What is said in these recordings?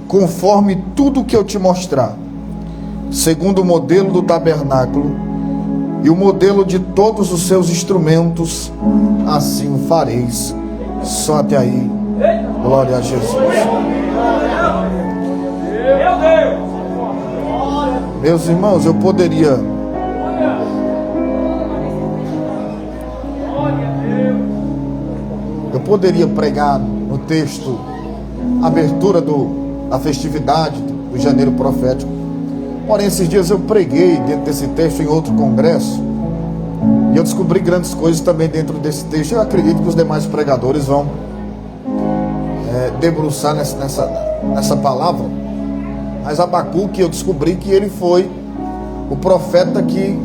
conforme tudo que eu te mostrar, segundo o modelo do tabernáculo e o modelo de todos os seus instrumentos, assim o fareis. Só até aí. Glória a Jesus. Meus irmãos, eu poderia pregar no texto a abertura da festividade do janeiro profético. Porém, esses dias eu preguei dentro desse texto em outro congresso e eu descobri grandes coisas também dentro desse texto. Eu acredito que os demais pregadores vão debruçar nessa palavra. Mas Abacuque, eu descobri que ele foi o profeta que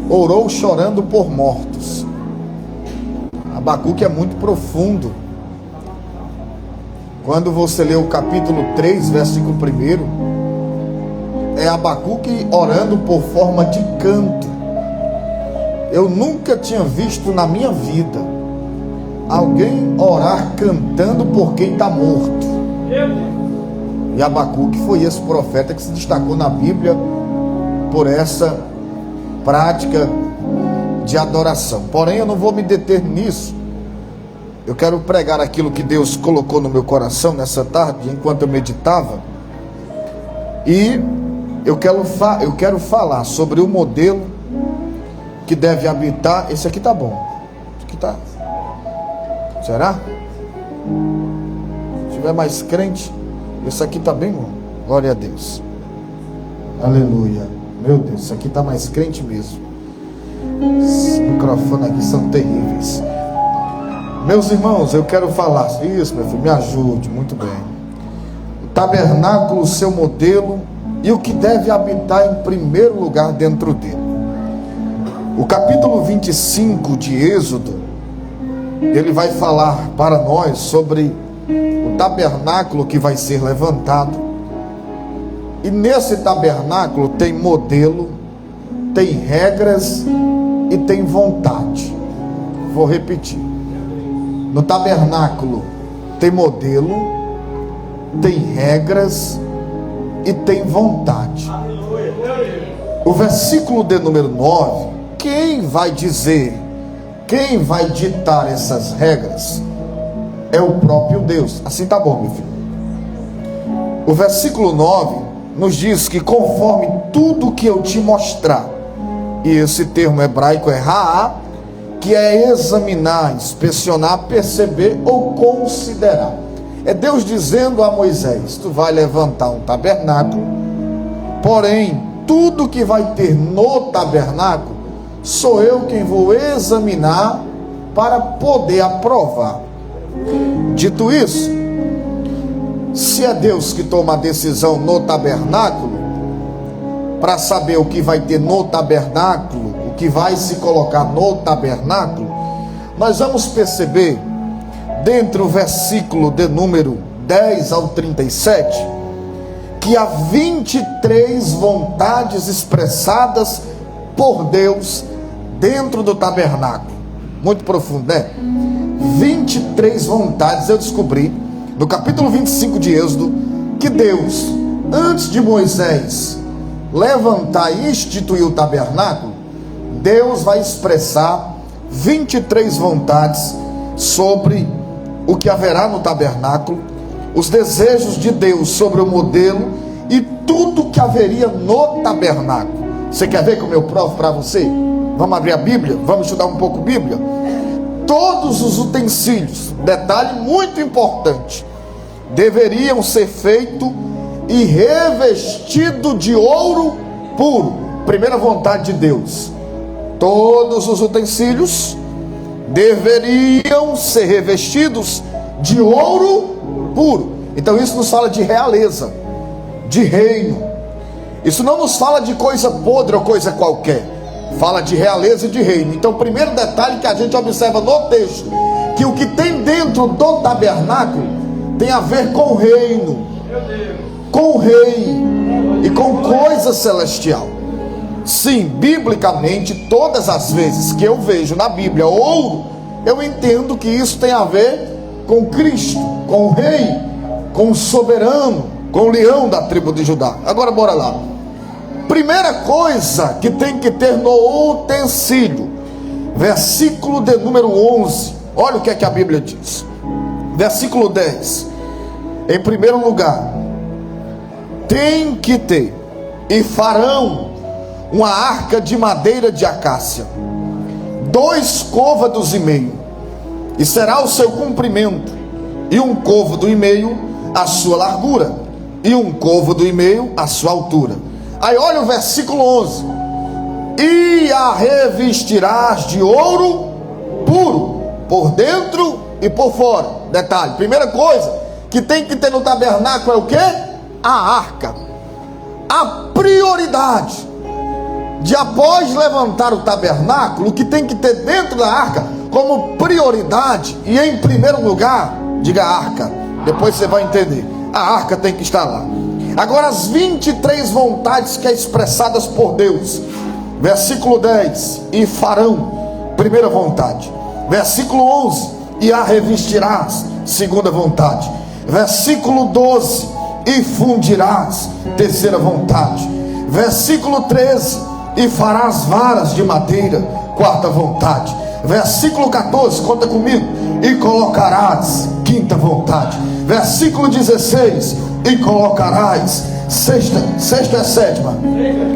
orou chorando por mortos. Abacuque é muito profundo. Quando você lê o capítulo 3, versículo 1, é Abacuque orando por forma de canto. Eu nunca tinha visto na minha vida alguém orar cantando por quem está morto. E Abacuque foi esse profeta que se destacou na Bíblia por essa prática de adoração. Porém, eu não vou me deter nisso. Eu quero pregar aquilo que Deus colocou no meu coração nessa tarde, enquanto eu meditava. E eu quero falar sobre o modelo que deve habitar. Esse aqui tá bom. Esse aqui tá. Será? Se tiver mais crente, esse aqui tá bem bom. Glória a Deus. Aleluia. Meu Deus, isso aqui tá mais crente mesmo. Esses microfones aqui são terríveis. Meus irmãos, eu quero falar isso, meu filho, me ajude, muito bem. O tabernáculo, seu modelo e o que deve habitar em primeiro lugar dentro dele. O capítulo 25 de Êxodo, ele vai falar para nós sobre o tabernáculo que vai ser levantado. E nesse tabernáculo tem modelo, tem regras e tem vontade. Vou repetir. No tabernáculo tem modelo, tem regras e tem vontade. O versículo de número 9, quem vai dizer, quem vai ditar essas regras é o próprio Deus. Assim tá bom, meu filho. O versículo 9 nos diz que conforme tudo que eu te mostrar, e esse termo hebraico é ra'á, que é examinar, inspecionar, perceber ou considerar. É Deus dizendo a Moisés: tu vai levantar um tabernáculo, porém tudo que vai ter no tabernáculo sou eu quem vou examinar para poder aprovar. Dito isso, se é Deus que toma a decisão no tabernáculo, para saber o que vai ter no tabernáculo, o que vai se colocar no tabernáculo, nós vamos perceber, dentro do versículo de número 10 ao 37, que há 23 vontades expressadas por Deus dentro do tabernáculo. Muito profundo, né? 23 vontades. Eu descobri no capítulo 25 de Êxodo que Deus, antes de Moisés levantar e instituir o tabernáculo, Deus vai expressar 23 vontades sobre o que haverá no tabernáculo, os desejos de Deus sobre o modelo e tudo que haveria no tabernáculo. Você quer ver como eu provo para você? Vamos abrir a Bíblia? Vamos estudar um pouco Bíblia? Todos os utensílios, detalhe muito importante, deveriam ser feitos e revestido de ouro puro. Primeira vontade de Deus: todos os utensílios deveriam ser revestidos de ouro puro. Então isso nos fala de realeza, de reino. Isso não nos fala de coisa podre ou coisa qualquer, fala de realeza e de reino. Então o primeiro detalhe que a gente observa no texto, que o que tem dentro do tabernáculo tem a ver com o reino, com o rei e com coisa celestial. Sim, biblicamente, todas as vezes que eu vejo na Bíblia ouro, eu entendo que isso tem a ver com Cristo, com o rei, com o soberano, com o leão da tribo de Judá. Agora bora lá. Primeira coisa que tem que ter no utensílio, versículo de número 11. Olha o que é que a Bíblia diz. Versículo 10. Em primeiro lugar, tem que ter, e farão uma arca de madeira de acácia, 2 côvados e meio, e será o seu comprimento, e 1 côvado e meio a sua largura, e 1 côvado e meio a sua altura. Aí olha o versículo 11. E a revestirás de ouro puro, por dentro e por fora. Detalhe, primeira coisa que tem que ter no tabernáculo é o quê? A arca. A prioridade de, após levantar o tabernáculo, o que tem que ter dentro da arca como prioridade e em primeiro lugar, diga arca, depois você vai entender, a arca tem que estar lá. Agora as 23 vontades que é expressadas por Deus. Versículo 10, e farão, primeira vontade. Versículo 11, e a revestirás, segunda vontade. Versículo 12, e fundirás, terceira vontade. Versículo 13, e farás varas de madeira, quarta vontade. Versículo 14, conta comigo, e colocarás, quinta vontade. Versículo 16, e colocarás, sexta é sétima,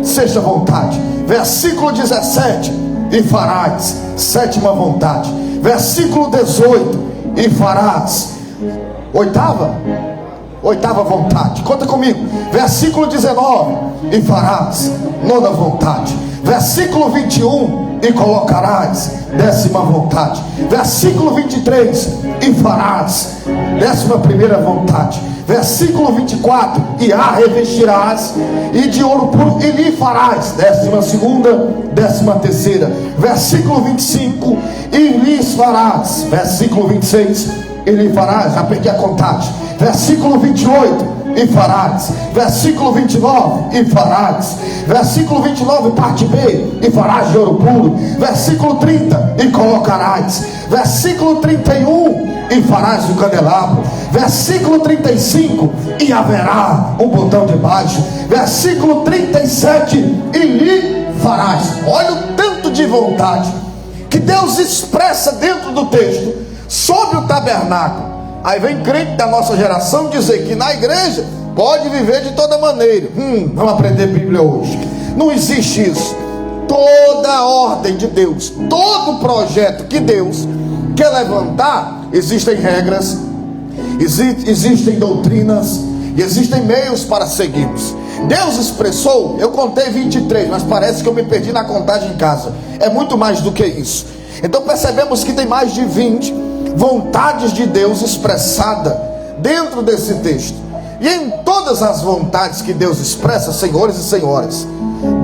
sexta vontade. Versículo 17, e farás, sétima vontade. Versículo 18, e farás, oitava vontade. Conta comigo. Versículo 19, e farás, nona vontade. Versículo 21, e colocarás, décima vontade. Versículo 23, e farás, décima primeira vontade. Versículo 24, e a revestirás, e de ouro puro, e lhe farás, décima segunda, décima terceira. Versículo 25, e lhes farás. Versículo 26, e lhe farás, já perdi a contagem. Versículo 28, e farás. Versículo 29, e farás. Versículo 29, parte B, e farás de ouro puro. Versículo 30, e colocarás. Versículo 31, e farás o candelabro. Versículo 35, e haverá um botão de baixo. Versículo 37, e lhe farás. Olha o tanto de vontade que Deus expressa dentro do texto sobre o tabernáculo. Aí vem crente da nossa geração dizer que na igreja pode viver de toda maneira. Vamos aprender Bíblia hoje. Não existe isso. Toda a ordem de Deus, todo projeto que Deus quer levantar, existem regras, existem doutrinas e existem meios para seguirmos. Deus expressou, eu contei 23, mas parece que eu me perdi na contagem em casa. É muito mais do que isso. Então percebemos que tem mais de 20 vontades de Deus expressada dentro desse texto. E em todas as vontades que Deus expressa, senhores e senhoras,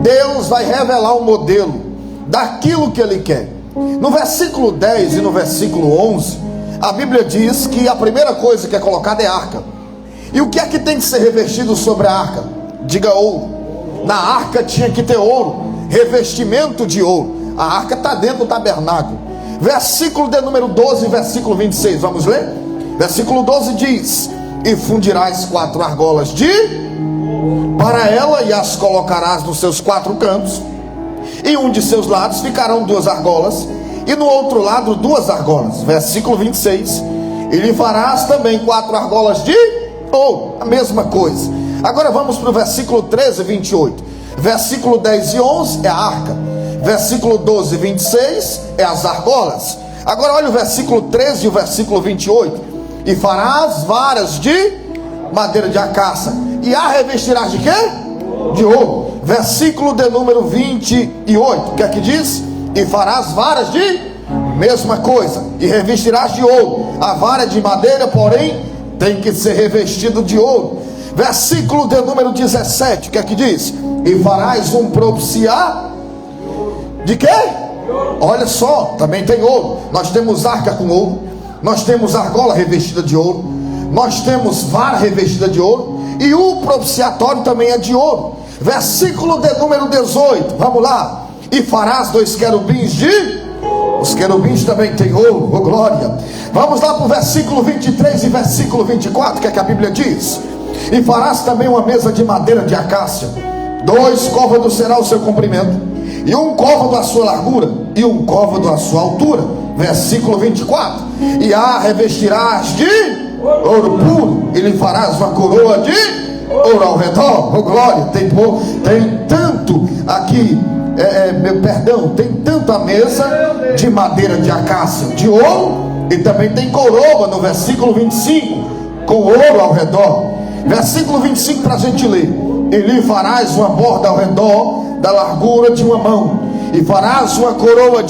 Deus vai revelar um modelo daquilo que Ele quer. No versículo 10 e no versículo 11, a Bíblia diz que a primeira coisa que é colocada é a arca. E o que é que tem que ser revestido sobre a arca? Diga ouro. Na arca tinha que ter ouro, revestimento de ouro. A arca está dentro do tabernáculo. Versículo de número 12 e versículo 26, vamos ler? Versículo 12 diz: e fundirás 4 argolas de para ela, e as colocarás nos seus 4 cantos, e um de seus lados ficarão 2 argolas, e no outro lado 2 argolas. Versículo 26, e lhe farás também 4 argolas de ouro, a mesma coisa. Agora vamos para o versículo 13 e 28. Versículo 10 e 11 é a arca. Versículo 12 e 26 é as argolas. Agora olha o versículo 13 e o versículo 28. E farás varas de madeira de acácia, e a revestirás de quê? De ouro. Versículo de número 28, o que é que diz? E farás varas de mesma coisa, e revestirás de ouro. A vara de madeira, porém, tem que ser revestido de ouro. Versículo de número 17, o que é que diz? E farás um propiciar de quê? Olha só, também tem ouro. Nós temos arca com ouro, nós temos argola revestida de ouro, nós temos vara revestida de ouro, e o propiciatório também é de ouro. Versículo de número 18, vamos lá. E farás 2 querubins de... Os querubins também tem ouro, oh glória. Vamos lá para o versículo 23 e versículo 24, o que é que a Bíblia diz? E farás também uma mesa de madeira de acácia. 2 côvados será o seu comprimento, e 1 côvado a sua largura, e 1 côvado a sua altura. Versículo 24. E a revestirás de ouro puro, e lhe farás uma coroa de ouro ao redor. Oh glória, tem tanto aqui, tem tanto a mesa de madeira de acácia, de ouro, e também tem coroa no versículo 25, com ouro ao redor. Versículo 25 para a gente ler. E lhe farás uma borda ao redor da largura de uma mão, e farás uma coroa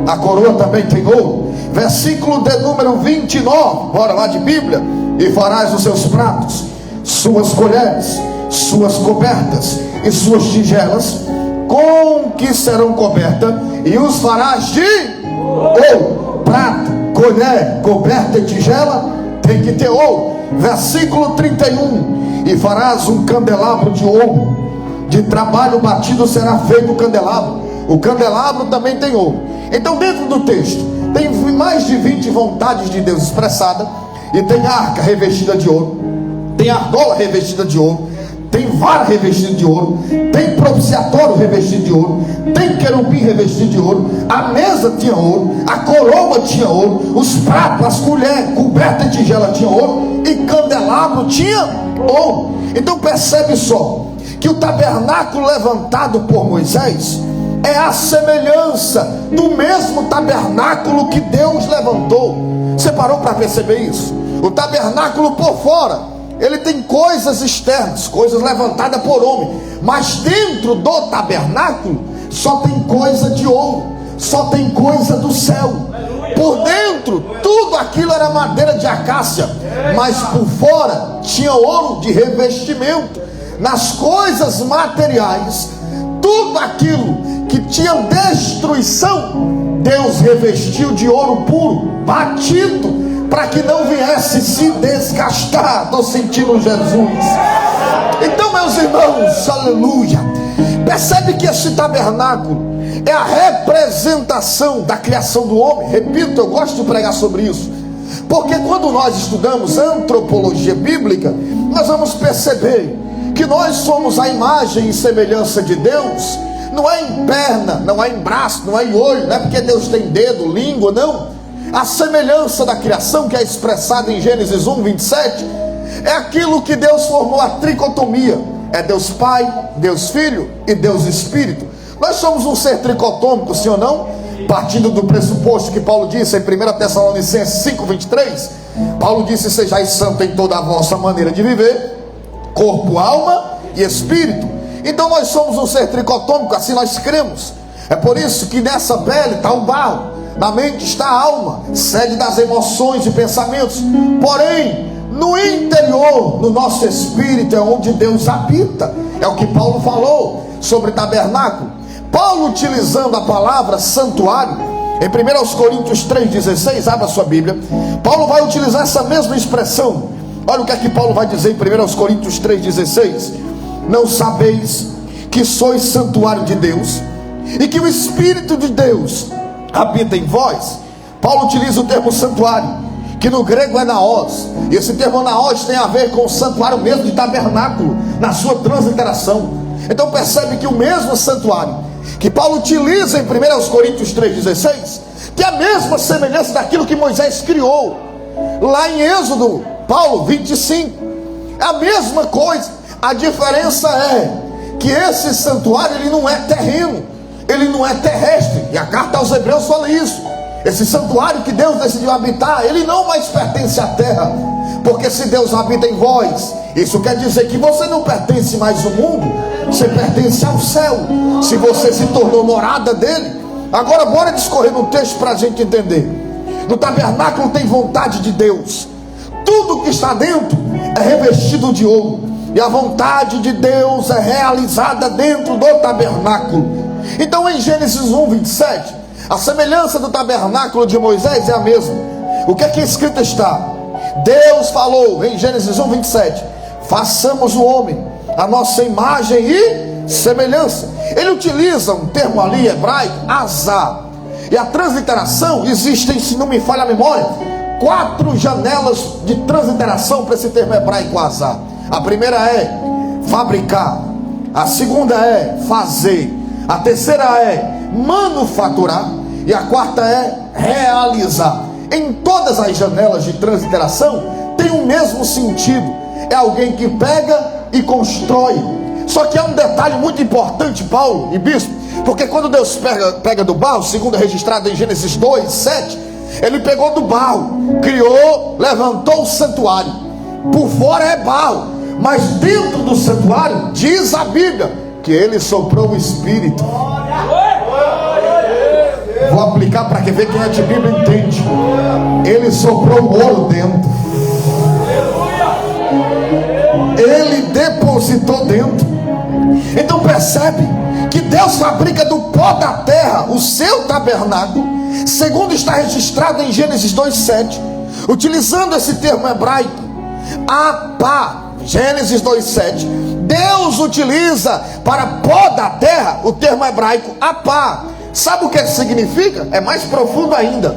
a coroa também tem ouro. Versículo de número 29, bora lá de Bíblia. E farás os seus pratos, suas colheres, suas cobertas e suas tigelas, com que serão cobertas, e os farás de ouro. Prata, colher, coberta e tigela tem que ter ouro. Versículo 31. E farás um candelabro de ouro, de trabalho batido será feito o candelabro. O candelabro também tem ouro. Então, dentro do texto tem mais de 20 vontades de Deus expressada. E tem arca revestida de ouro, tem argola revestida de ouro, tem vara revestida de ouro, tem propiciatório revestido de ouro, tem querubim revestido de ouro, a mesa tinha ouro, a coroa tinha ouro, os pratos, as colheres, coberta de tigela tinha ouro, e candelabro tinha ouro. Então percebe só que o tabernáculo levantado por Moisés é a semelhança do mesmo tabernáculo que Deus levantou. Você parou para perceber isso? O tabernáculo por fora, ele tem coisas externas, coisas levantadas por homem, mas dentro do tabernáculo só tem coisa de ouro, só tem coisa do céu. Por dentro tudo aquilo era madeira de acácia, mas por fora tinha ouro de revestimento. Nas coisas materiais, tudo aquilo que tinha destruição, Deus revestiu de ouro puro, batido, para que não viesse se desgastar. Estou sentindo Jesus. Então, meus irmãos, aleluia, percebe que esse tabernáculo é a representação da criação do homem. Repito, eu gosto de pregar sobre isso, porque quando nós estudamos antropologia bíblica, nós vamos perceber que nós somos a imagem e semelhança de Deus. Não é em perna, não é em braço, não é em olho, não é porque Deus tem dedo, língua, não. A semelhança da criação que é expressada em Gênesis 1, 27, é aquilo que Deus formou, a tricotomia. É Deus Pai, Deus Filho e Deus Espírito. Nós somos um ser tricotômico, sim ou não? Partindo do pressuposto que Paulo disse em 1 Tessalonicenses 5, 23. Paulo disse: sejais santos em toda a vossa maneira de viver, corpo, alma e espírito. Então nós somos um ser tricotômico, assim nós cremos. É por isso que nessa pele está o barro, na mente está a alma, sede das emoções e pensamentos. Porém, no interior, no nosso espírito, é onde Deus habita. É o que Paulo falou sobre tabernáculo. Paulo, utilizando a palavra santuário, em 1 Coríntios 3,16, abra sua Bíblia, Paulo vai utilizar essa mesma expressão. Olha o que é que Paulo vai dizer em 1 Coríntios 3,16. Não sabeis que sois santuário de Deus, e que o Espírito de Deus habita em vós? Paulo utiliza o termo santuário, que no grego é naos, e esse termo naos tem a ver com o santuário mesmo de tabernáculo, na sua transliteração. Então percebe que o mesmo santuário que Paulo utiliza em 1 Coríntios 3,16, que é a mesma semelhança daquilo que Moisés criou lá em Êxodo, Paulo 25, é a mesma coisa. A diferença é que esse santuário, ele não é terreno, ele não é terrestre, e a carta aos Hebreus fala isso. Esse santuário que Deus decidiu habitar, ele não mais pertence à terra, porque se Deus habita em vós, isso quer dizer que você não pertence mais ao mundo, você pertence ao céu, se você se tornou morada dele. Agora bora discorrer no texto para a gente entender. No tabernáculo tem vontade de Deus, tudo que está dentro é revestido de ouro, e a vontade de Deus é realizada dentro do tabernáculo. Então em Gênesis 1, 27, a semelhança do tabernáculo de Moisés é a mesma. O que é que escrito está? Deus falou em Gênesis 1, 27, façamos o homem a nossa imagem e semelhança. Ele utiliza um termo ali hebraico, azá, e a transliteração existem, se não me falha a memória, 4 janelas de transliteração para esse termo hebraico azar. A primeira é fabricar, a segunda é fazer, a terceira é manufaturar e a quarta é realizar. Em todas as janelas de transliteração tem o mesmo sentido. É alguém que pega e constrói. Só que há um detalhe muito importante, Paulo e bispo, porque quando Deus pega do barro, segundo é registrado em Gênesis 2, 7, ele pegou do barro, criou, levantou o santuário. Por fora é barro, mas dentro do santuário diz a Bíblia que ele soprou o Espírito. Vou aplicar para que ver quem é de Bíblia entende. Ele soprou o ouro dentro. Ele depositou dentro. Então percebe que Deus fabrica do pó da terra o seu tabernáculo, segundo está registrado em Gênesis 2:7, utilizando esse termo hebraico, apá. Gênesis 2:7, Deus utiliza para pó da terra o termo hebraico apá. Sabe o que significa? É mais profundo ainda.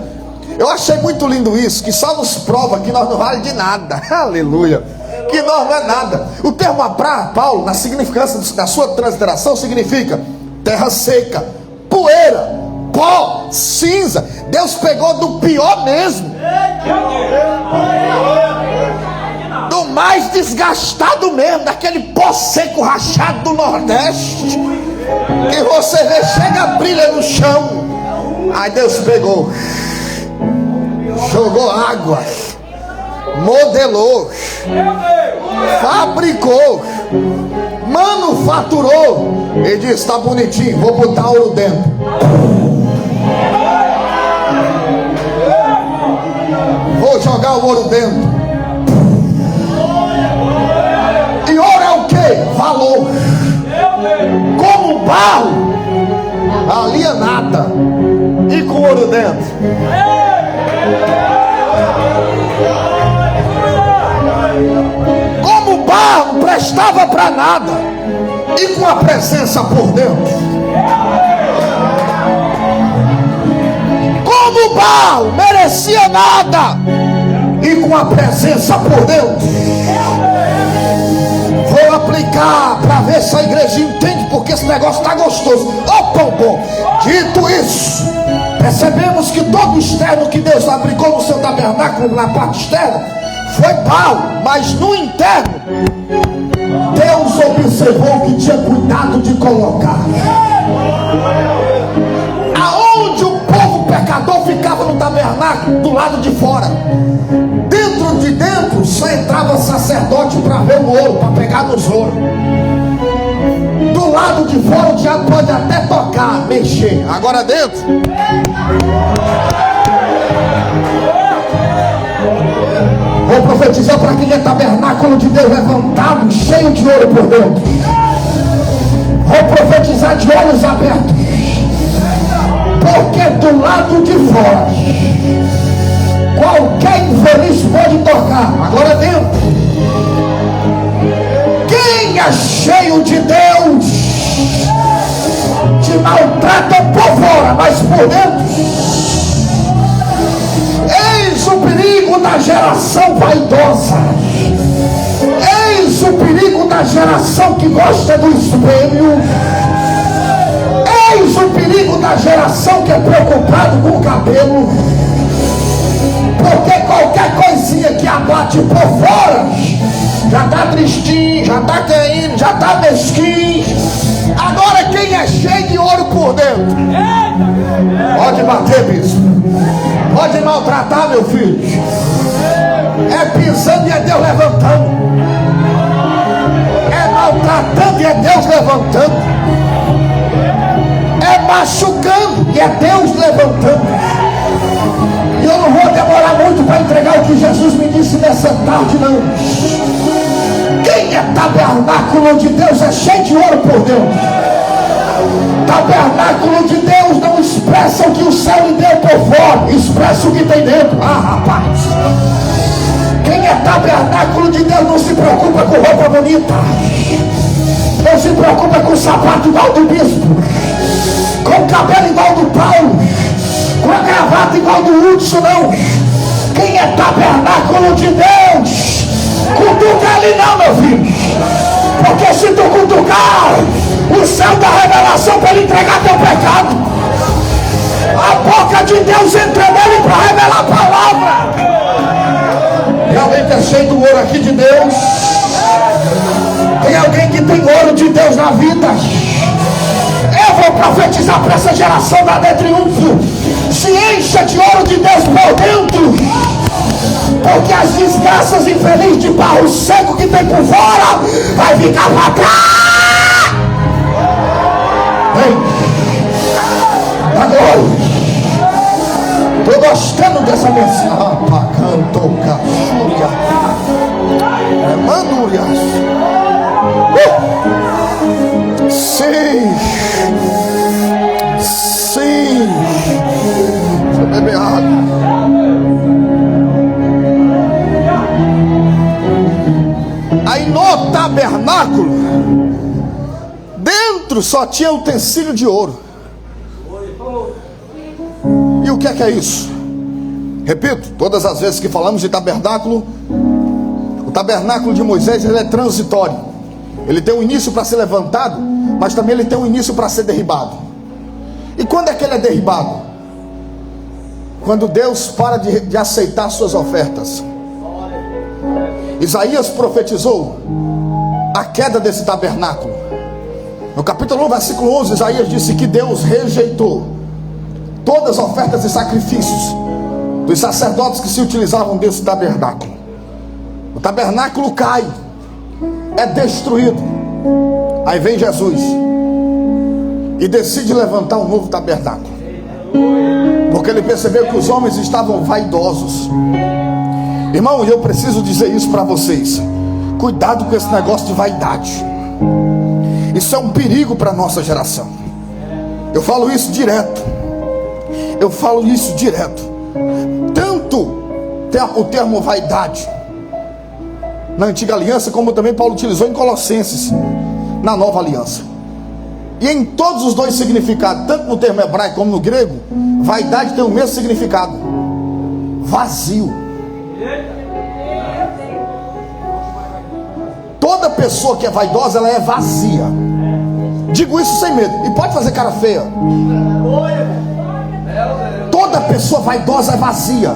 Eu achei muito lindo isso, que só nos prova que nós não vale de nada. Aleluia. Que nós não é nada. O termo apá, Paulo, na significância da sua transliteração, significa terra seca, poeira, pó, cinza. Deus pegou do pior mesmo, do mais desgastado mesmo, daquele pó seco rachado do Nordeste, que você vê, chega, brilha no chão. Aí Deus pegou, jogou água, modelou, fabricou, manufaturou e disse: está bonitinho, vou botar ouro dentro. Vou jogar o ouro dentro. E ouro é o que? Valor. Como barro, ali é nada. E com ouro dentro, como barro, não prestava para nada. E com a presença por dentro, como barro, merecia nada. E com a presença por dentro. Vou aplicar para ver se a igreja entende, porque esse negócio está gostoso. Opa, bom. Dito isso, percebemos que todo o externo que Deus aplicou no seu tabernáculo, na parte externa, foi barro, mas no interno Deus observou que tinha cuidado de colocar. Aonde o povo pecador ficava no tabernáculo, do lado de fora, dentro de dentro só entrava sacerdote para ver o ouro, para pegar nos ouros. Do lado de fora o diabo pode até tocar, mexer. Agora dentro, vou profetizar para quem é tabernáculo de Deus levantado, cheio de ouro por dentro. Vou profetizar de olhos abertos, porque do lado de fora qualquer infeliz pode tocar. Agora dentro, quem é cheio de Deus te maltrata por fora, mas por dentro. Eis o perigo da geração vaidosa. Eis o perigo da geração que gosta do espelho. Eis o perigo da geração que é preocupado com o cabelo. Porque qualquer coisinha que abate por fora já está tristinho, já está caindo, já está mesquinho. Agora quem é cheio de ouro por dentro, pode bater, bispo, pode maltratar, meu filho. É pisando e é Deus levantando. É maltratando e é Deus levantando. É machucando e é Deus levantando. E eu não vou demorar muito para entregar o que Jesus me disse nessa tarde, não. Quem é tabernáculo de Deus é cheio de ouro por dentro. Tabernáculo de Deus não expressa o que o céu lhe deu por fora, expressa o que tem dentro. Ah, rapaz, quem é tabernáculo de Deus não se preocupa com roupa bonita, não se preocupa com sapato igual do bispo, com cabelo igual do Paulo, com a gravata igual do Hudson, não. Quem é tabernáculo de Deus, cutuca ali não, meu filho. Porque se tu cutucar, o céu da revelação para ele entregar teu pecado. A boca de Deus entra nele para revelar a palavra. Tem alguém que é cheio do ouro aqui de Deus? Tem alguém que tem ouro de Deus na vida? Eu vou profetizar para essa geração da de triunfo. Se encha de ouro de Deus por dentro, porque as desgraças infelizes de barro seco que tem por fora vai ficar para trás. Vem, dá glória. Estou gostando dessa mensagem. Cantou cachúria. É mandurias. Sim. Sim. Deixa eu beber água. Aí no tabernáculo, dentro só tinha utensílio de ouro. E o que é isso? Repito, todas as vezes que falamos de tabernáculo, o tabernáculo de Moisés ele é transitório. Ele tem um início para ser levantado, mas também ele tem um início para ser derribado. E quando é que ele é derribado? Quando Deus para de aceitar suas ofertas. Isaías profetizou a queda desse tabernáculo. No capítulo 1, versículo 11, Isaías disse que Deus rejeitou todas as ofertas e sacrifícios dos sacerdotes que se utilizavam desse tabernáculo. O tabernáculo cai, é destruído. Aí vem Jesus e decide levantar um novo tabernáculo, porque ele percebeu que os homens estavam vaidosos. Irmão, eu preciso dizer isso para vocês. Cuidado com esse negócio de vaidade. Isso é um perigo para a nossa geração. Eu falo isso direto. Tanto tem o termo vaidade na antiga aliança, como também Paulo utilizou em Colossenses, na nova aliança. E em todos os dois significados, tanto no termo hebraico como no grego, vaidade tem o mesmo significado: vazio. Toda pessoa que é vaidosa, ela é vazia. Digo isso sem medo. E pode fazer cara feia. Toda pessoa vaidosa é vazia,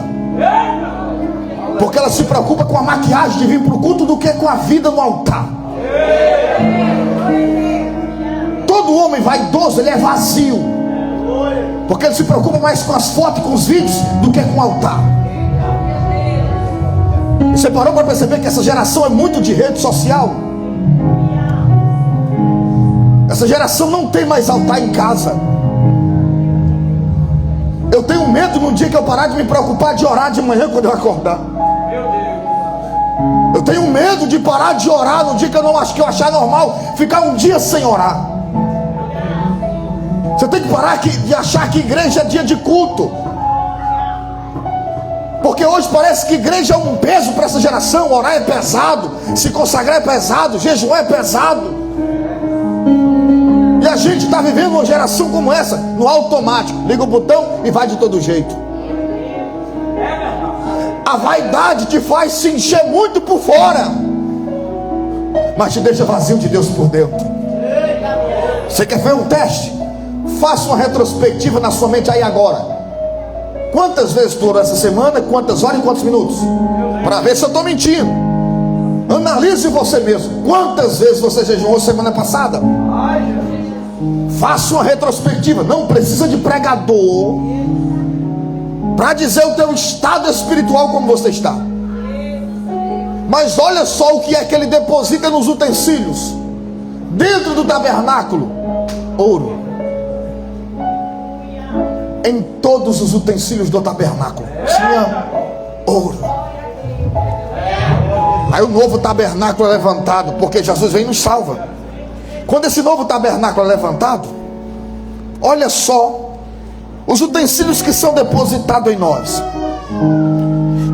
porque ela se preocupa com a maquiagem de vir para o culto do que com a vida no altar. Todo homem vaidoso, ele é vazio, porque ele se preocupa mais com as fotos e com os vídeos do que com o altar. E você parou para perceber que essa geração é muito de rede social? Essa geração não tem mais altar em casa. Eu tenho medo no dia que eu parar de me preocupar de orar de manhã quando eu acordar. Eu tenho medo de parar de orar no dia que eu achar normal ficar um dia sem orar. Você tem que parar de achar que igreja é dia de culto, porque hoje parece que igreja é um peso para essa geração. Orar é pesado, se consagrar é pesado, jejuar é pesado. E a gente está vivendo uma geração como essa, no automático. Liga o botão e vai de todo jeito. A vaidade te faz se encher muito por fora, mas te deixa vazio de Deus por dentro. Você quer ver um teste? Faça uma retrospectiva na sua mente aí agora. Quantas vezes tu orou essa semana? Quantas horas e quantos minutos? Para ver se eu estou mentindo. Analise você mesmo. Quantas vezes você jejuou semana passada? Faça uma retrospectiva. Não precisa de pregador para dizer o teu estado espiritual como você está. Mas olha só o que é que ele deposita nos utensílios. Dentro do tabernáculo, ouro. Em todos os utensílios do tabernáculo tinha ouro. Aí o novo tabernáculo é levantado, porque Jesus vem e nos salva. Quando esse novo tabernáculo é levantado, olha só os utensílios que são depositados em nós.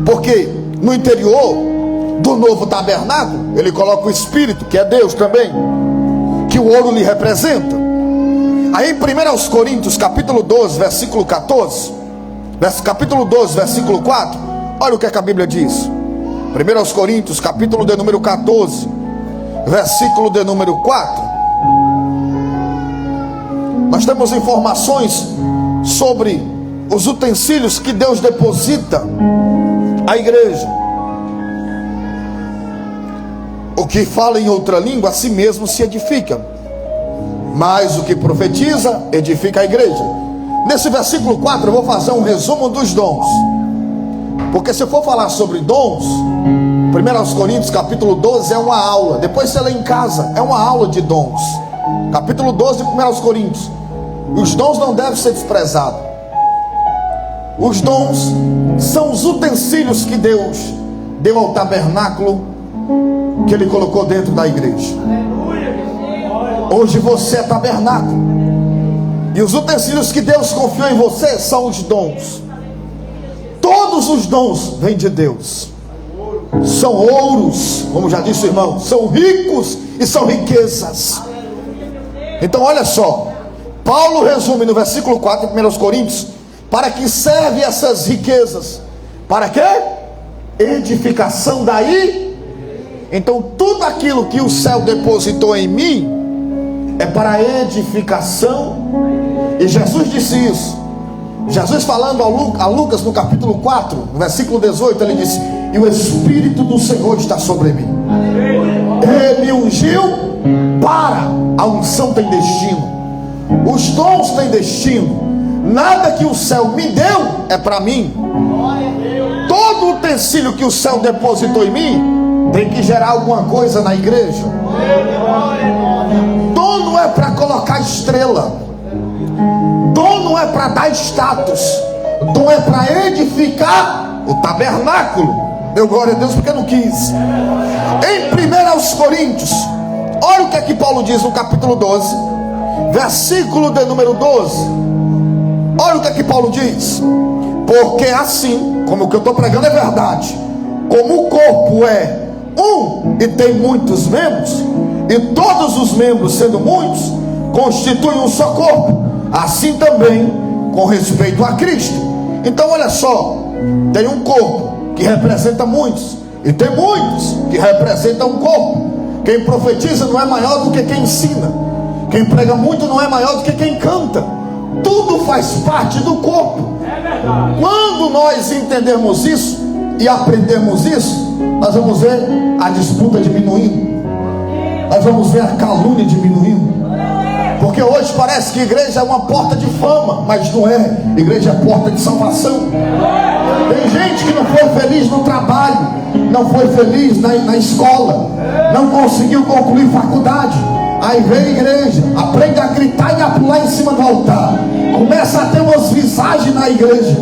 Porque no interior do novo tabernáculo, ele coloca o Espírito, que é Deus também, que o ouro lhe representa. Aí em 1 Coríntios capítulo 12, versículo 14, capítulo 12, versículo 4, Olha o que a Bíblia diz. 1 Coríntios, capítulo de número 14, versículo de número 4. Nós temos informações sobre os utensílios que Deus deposita à igreja. O que fala em outra língua, a si mesmo se edifica, mas o que profetiza, edifica a igreja. Nesse versículo 4 eu vou fazer um resumo dos dons, porque se eu for falar sobre dons, 1 Coríntios capítulo 12 é uma aula, depois você lê em casa, é uma aula de dons. Capítulo 12 de 1 Coríntios. Os dons não devem ser desprezados. Os dons são os utensílios que Deus deu ao tabernáculo que Ele colocou dentro da igreja. Hoje você é tabernáculo, e os utensílios que Deus confiou em você são os dons. Todos os dons vêm de Deus. São ouros, como já disse o irmão, são ricos e são riquezas. Então olha só, Paulo resume no versículo 4 de 1 Coríntios, para que serve essas riquezas? Para quê? Edificação daí. Então tudo aquilo que o céu depositou em mim é para edificação. E Jesus disse isso. Jesus falando a Lucas no capítulo 4, no versículo 18, ele disse: e o Espírito do Senhor está sobre mim. Ele me ungiu para. A unção tem destino, os dons têm destino. Nada que o céu me deu é para mim. Todo utensílio que o céu depositou em mim tem que gerar alguma coisa na igreja. Dom não é para colocar estrela, dom não é para dar status, dom é para edificar o tabernáculo. Deu glória a Deus porque não quis. Em 1 Coríntios, olha o que é que Paulo diz no capítulo 12, versículo de número 12. Olha o que é que Paulo diz. Porque assim, como o que eu estou pregando é verdade, como o corpo é um e tem muitos membros, e todos os membros, sendo muitos, constituem um só corpo, assim também com respeito a Cristo. Então olha só, tem um corpo que representa muitos, e tem muitos que representam um corpo. Quem profetiza não é maior do que quem ensina, quem prega muito não é maior do que quem canta. Tudo faz parte do corpo. Quando nós entendemos isso e aprendemos isso, nós vamos ver a disputa diminuindo, nós vamos ver a calúnia diminuindo. Porque hoje parece que igreja é uma porta de fama, mas não é. Igreja é porta de salvação. Tem gente que não foi feliz no trabalho, não foi feliz na escola, não conseguiu concluir faculdade. Aí vem a igreja, aprende a gritar e a pular em cima do altar, começa a ter umas visagens na igreja,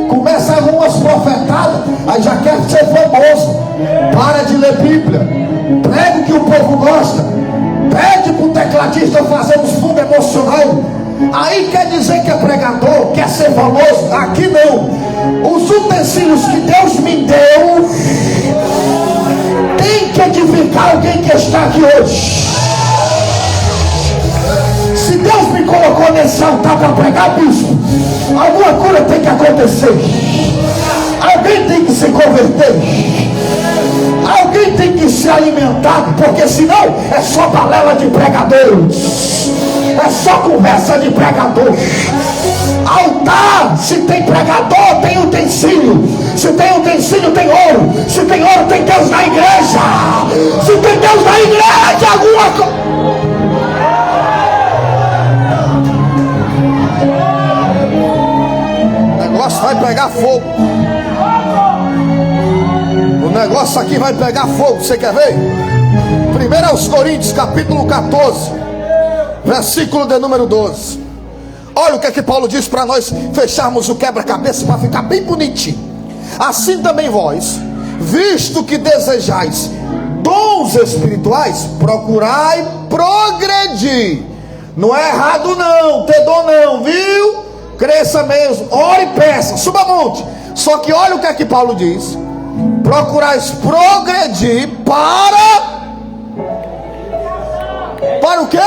começa a ver umas profetadas, aí já quer ser famoso. Para de ler Bíblia, prega o que o povo gosta, pede para o tecladista fazer um fundo emocional. Aí quer dizer que é pregador, quer ser famoso. Aqui não. Os utensílios que Deus me deu tem que edificar alguém que está aqui hoje. Se Deus me colocou nesse altar para pregar, bispo, alguma coisa tem que acontecer. Alguém tem que se converter, alguém tem que ser alimentado, porque senão é só balela de pregadores, é só conversa de pregador. Altar, se tem pregador, tem utensílio. Se tem utensílio, tem ouro. Se tem ouro, tem Deus na igreja. Se tem Deus na igreja, alguma coisa. O negócio vai pegar fogo. O negócio aqui vai pegar fogo. Você quer ver? 1 Coríntios capítulo 14, versículo de número 12. Olha o que é que Paulo diz para nós fecharmos o quebra-cabeça para ficar bem bonitinho. Assim também vós, visto que desejais dons espirituais, procurai progredir. Não é errado não, ter dom não, viu? Cresça mesmo, ore e peça, suba monte. Só que olha o que é que Paulo diz: procurais progredir para o quê?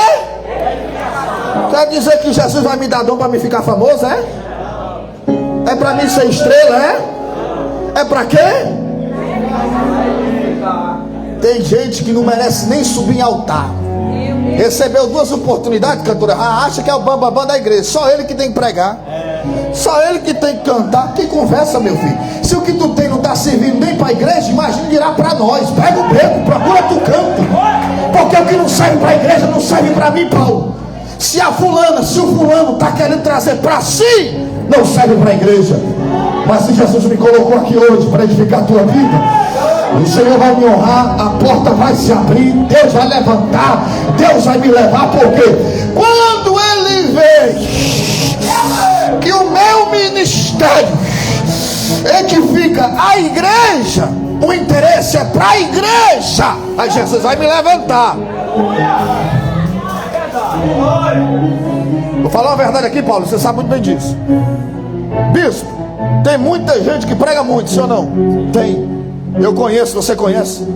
Quer dizer que Jesus vai me dar dom para me ficar famoso, é? É para mim ser estrela, é? É para quê? Tem gente que não merece nem subir em altar. Recebeu 2 oportunidades, cantora. Acha que é o bambambam da igreja. Só ele que tem que pregar. Só ele que tem que cantar. Que conversa, meu filho. Se o que tu tem não está servindo nem para a igreja, imagina dirá para nós. Pega o beco, procura tu canto. Porque o que não serve para a igreja não serve para mim, Paulo. Se o fulano está querendo trazer para si, não serve para a igreja. Mas se Jesus me colocou aqui hoje para edificar a tua vida, o Senhor vai me honrar, a porta vai se abrir, Deus vai levantar, Deus vai me levar, porque quando Ele vê que o meu ministério edifica a igreja, o interesse é para a igreja, aí Jesus vai me levantar. Vou falar uma verdade aqui, Paulo, você sabe muito bem disso. Bispo, tem muita gente que prega muito, sim ou não? Tem. Eu conheço, você conhece.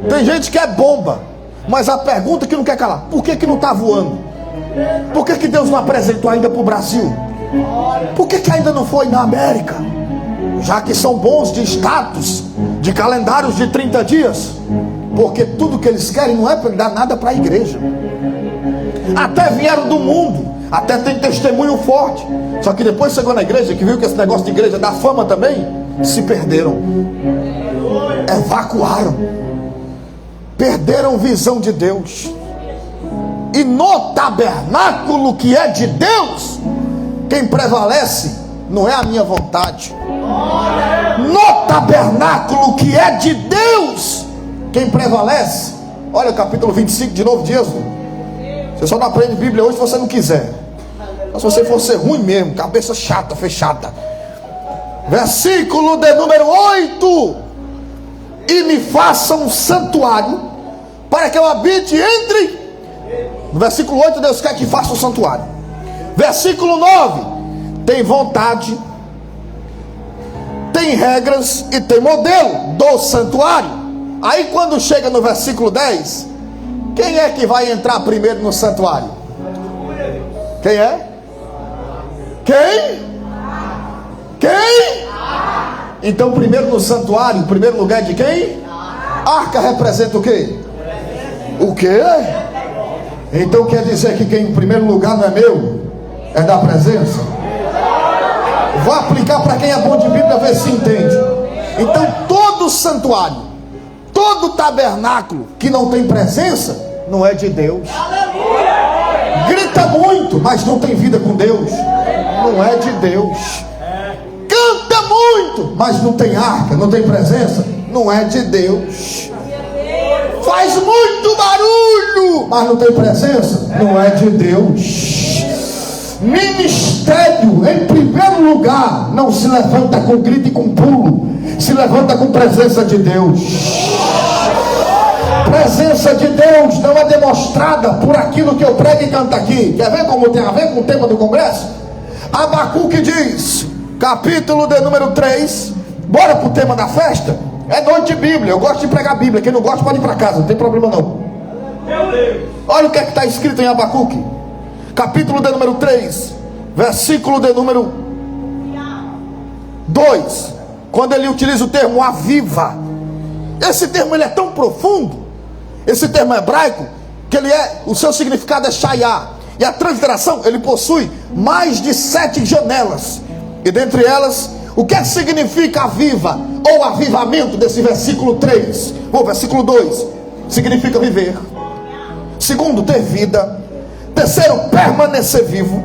Tem gente que é bomba, mas a pergunta que não quer calar: por que não está voando? Por que Deus não apresentou ainda para o Brasil? Por que ainda não foi na América? Já que são bons de status, de calendários de 30 dias. Porque tudo que eles querem não é para dar nada para a igreja. Até vieram do mundo, até tem testemunho forte. Só que depois chegou na igreja, que viu que esse negócio de igreja dá fama também, se perderam. Evacuaram. Perderam visão de Deus. E no tabernáculo que é de Deus, quem prevalece não é a minha vontade. No tabernáculo que é de Deus, quem prevalece, olha o capítulo 25 de novo de Êxodo. Você só não aprende Bíblia hoje se você não quiser. Mas se você for ser ruim mesmo, cabeça chata, fechada. Versículo de número 8: e me faça um santuário para que eu habite entre. No versículo 8 Deus quer que faça um santuário. Versículo 9: tem vontade, tem regras e tem modelo do santuário. Aí quando chega no versículo 10, quem é que vai entrar primeiro no santuário? Quem é? Quem? Então primeiro no santuário, o primeiro lugar é de quem? Arca representa o quê? O quê? Então quer dizer que quem em primeiro lugar não é meu, é da presença? Vou aplicar para quem é bom de Bíblia, ver se entende. Então todo santuário, todo tabernáculo que não tem presença, não é de Deus. Grita muito, mas não tem vida com Deus, não é de Deus. Canta muito, mas não tem arca, não tem presença, não é de Deus. Faz muito barulho, mas não tem presença, não é de Deus. Ministério, em primeiro lugar, não se levanta com grito e com pulo, se levanta com presença de Deus. Presença de Deus não é demonstrada por aquilo que eu prego e canto aqui. Quer ver como tem a ver com o tema do congresso? Abacuque diz, capítulo de número 3. Bora pro tema da festa? É noite de Bíblia, eu gosto de pregar a Bíblia. Quem não gosta pode ir para casa, não tem problema não. Olha o que é que está escrito em Abacuque, capítulo de número 3, versículo de número 2, quando ele utiliza o termo aviva. Esse termo ele é tão profundo, esse termo hebraico, que ele é, o seu significado é shayá, e a transliteração, ele possui mais de 7 janelas, e dentre elas, o que é que significa aviva, ou avivamento desse versículo 3, ou versículo 2, significa viver. Segundo, ter vida. Terceiro, permanecer vivo.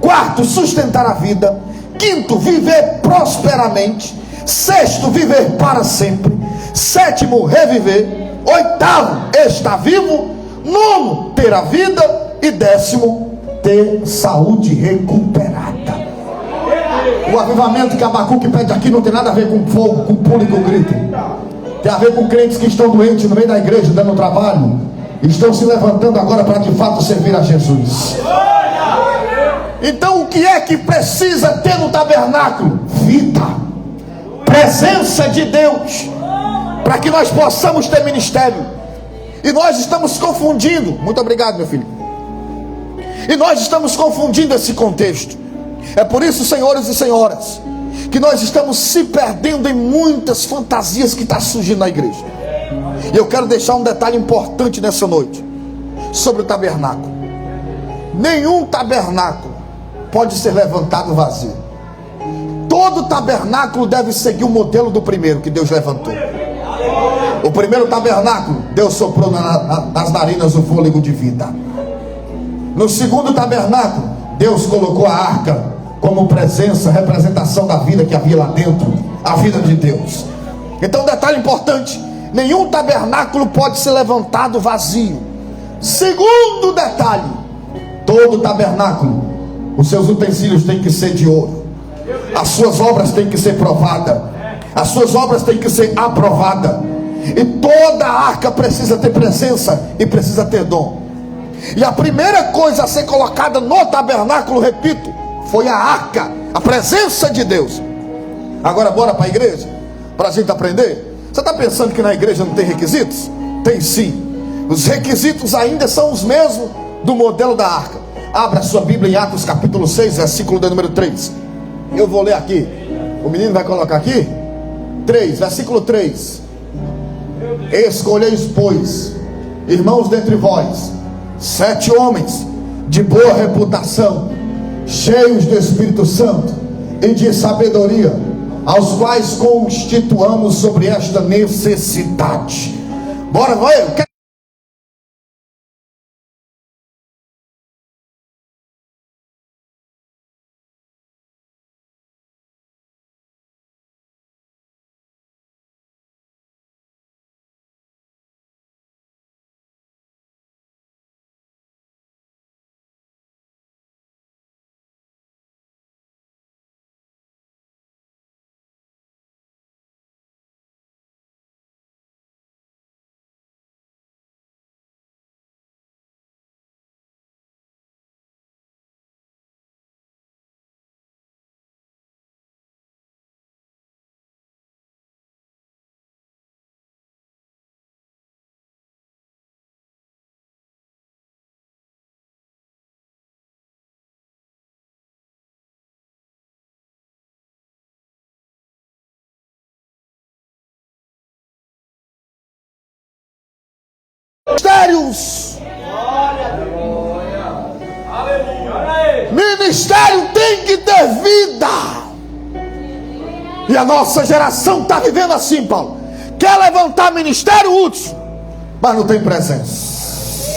Quarto, sustentar a vida. Quinto, viver prosperamente. Sexto, viver para sempre. Sétimo, reviver. Oitavo, estar vivo. Nono, ter a vida. E décimo, ter saúde recuperada. O avivamento que Abacuque pede aqui não tem nada a ver com fogo, com pulo e com grito. Tem a ver com crentes que estão doentes no meio da igreja, dando trabalho, estão se levantando agora para de fato servir a Jesus. Então o que é que precisa ter no tabernáculo? Vida, presença de Deus, para que nós possamos ter ministério. E nós estamos confundindo, muito obrigado meu filho, e nós estamos confundindo esse contexto. É por isso, senhores e senhoras, que nós estamos se perdendo em muitas fantasias que estão surgindo na igreja. E eu quero deixar um detalhe importante nessa noite sobre o tabernáculo. Nenhum tabernáculo pode ser levantado vazio. Todo tabernáculo deve seguir o modelo do primeiro que Deus levantou. O primeiro tabernáculo, Deus soprou nas narinas o fôlego de vida. No segundo tabernáculo, Deus colocou a arca como presença, representação da vida que havia lá dentro, a vida de Deus. Então, detalhe importante: nenhum tabernáculo pode ser levantado vazio. Segundo detalhe: todo tabernáculo, os seus utensílios têm que ser de ouro, as suas obras têm que ser provadas, as suas obras têm que ser aprovadas, e toda arca precisa ter presença e precisa ter dom. E a primeira coisa a ser colocada no tabernáculo, repito, foi a arca, a presença de Deus. Agora bora para a igreja, para a gente aprender. Você está pensando que na igreja não tem requisitos? Tem sim. Os requisitos ainda são os mesmos do modelo da arca. Abra sua Bíblia em Atos capítulo 6, versículo de número 3. Eu vou ler aqui. O menino vai colocar aqui 3, versículo 3. Escolheis, pois, irmãos dentre vós, 7 homens de boa reputação, cheios do Espírito Santo e de sabedoria, aos quais constituamos sobre esta necessidade. Bora, vai. Ministérios. Ministério tem que ter vida. E a nossa geração está vivendo assim, Paulo. Quer levantar ministério útil, mas não tem presença.